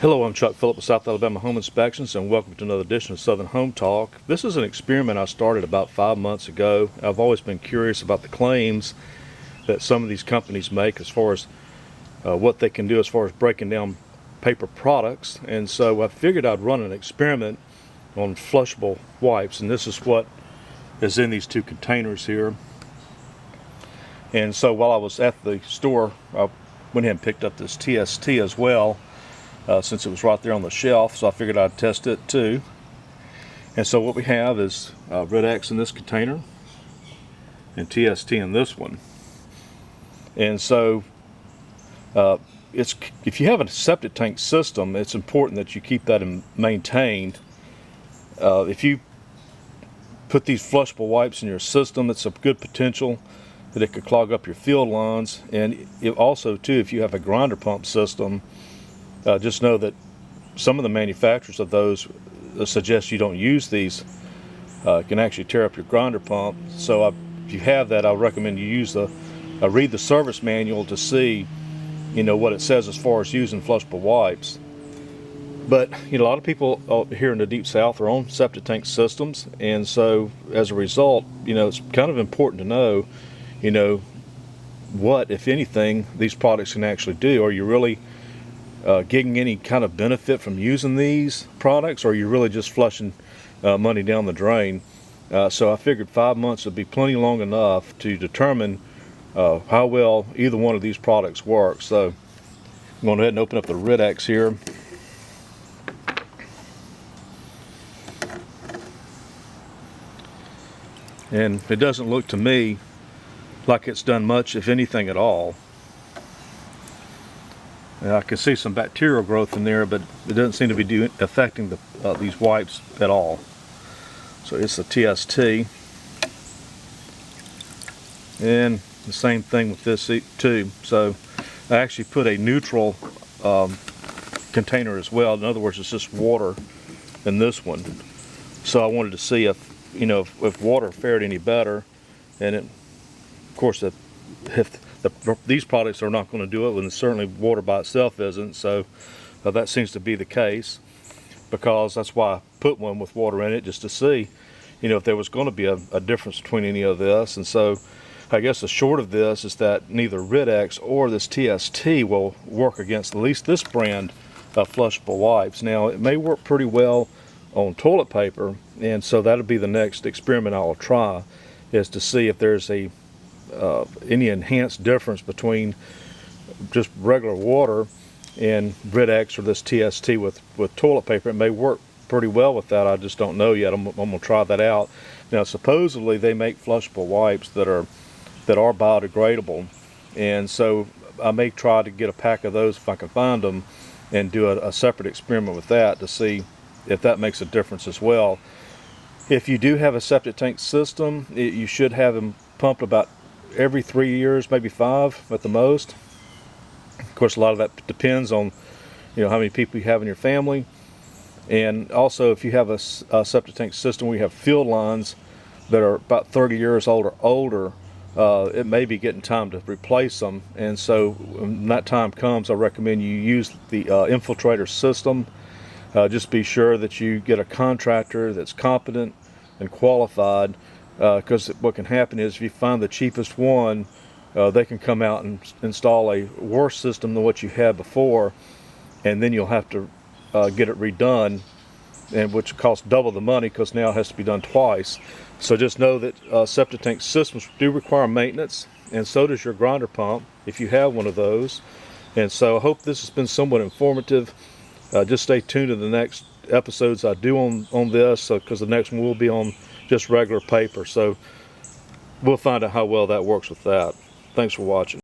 Hello, I'm Chuck Phillip with South Alabama Home Inspections, and welcome to another edition of Southern Home Talk. This is an experiment I started about 5 months ago. I've always been curious about the claims that some of these companies make as far as what they can do as far as breaking down paper products, and so I figured I'd run an experiment on flushable wipes, and this is what is in these two containers here. And so while I was at the store, I went ahead and picked up this TST as well. Since it was right there on the shelf, so I figured I'd test it too. And so what we have is Ridex in this container and TST in this one. And so if you have a septic tank system, it's important that you keep that maintained. If you put these flushable wipes in your system, it's a good potential that it could clog up your field lines. And also too, if you have a grinder pump system, just know that some of the manufacturers of those suggest you don't use these. Can actually tear up your grinder pump. So if you have that, I recommend you use read the service manual to see, what it says as far as using flushable wipes. But a lot of people here in the Deep South are on septic tank systems, and so as a result, it's kind of important to know, what, if anything, these products can actually do. Are you really getting any kind of benefit from using these products, or are you really just flushing money down the drain? So I figured 5 months would be plenty long enough to determine how well either one of these products works. So I'm going to go ahead and open up the Ridex here. And it doesn't look to me like it's done much, if anything at all. I can see some bacterial growth in there, but it doesn't seem to be affecting these wipes at all. So it's a TST. And the same thing with this too. So I actually put a neutral container as well. In other words, it's just water in this one. So I wanted to see if water fared any better. And of course, these products are not going to do it, and certainly water by itself isn't. So that seems to be the case, because that's why I put one with water in it, just to see, if there was going to be a difference between any of this. And so I guess the short of this is that neither Ridex or this TST will work against at least this brand of flushable wipes. Now, it may work pretty well on toilet paper, and so that'll be the next experiment I'll try, is to see if there's any enhanced difference between just regular water and Ridex or this TST with toilet paper. It may work pretty well with that. I just don't know yet. I'm going to try that out. Now, supposedly they make flushable wipes that are biodegradable, and so I may try to get a pack of those if I can find them, and do a separate experiment with that to see if that makes a difference as well. If you do have a septic tank system, you should have them pumped about every 3 years, maybe 5 at the most. Of course, a lot of that depends on how many people you have in your family, and also if you have a septic tank system where you have field lines that are about 30 years old or older, it may be getting time to replace them. And so when that time comes, I recommend you use the infiltrator system. Just be sure that you get a contractor that's competent and qualified, because what can happen is if you find the cheapest one, they can come out and install a worse system than what you had before, and then you'll have to get it redone, and which costs double the money, because now it has to be done twice. So just know that septic tank systems do require maintenance, and so does your grinder pump if you have one of those. And so I hope this has been somewhat informative. Just stay tuned to the next episodes I do on this, because the next one will be on just regular paper. So we'll find out how well that works with that. Thanks for watching.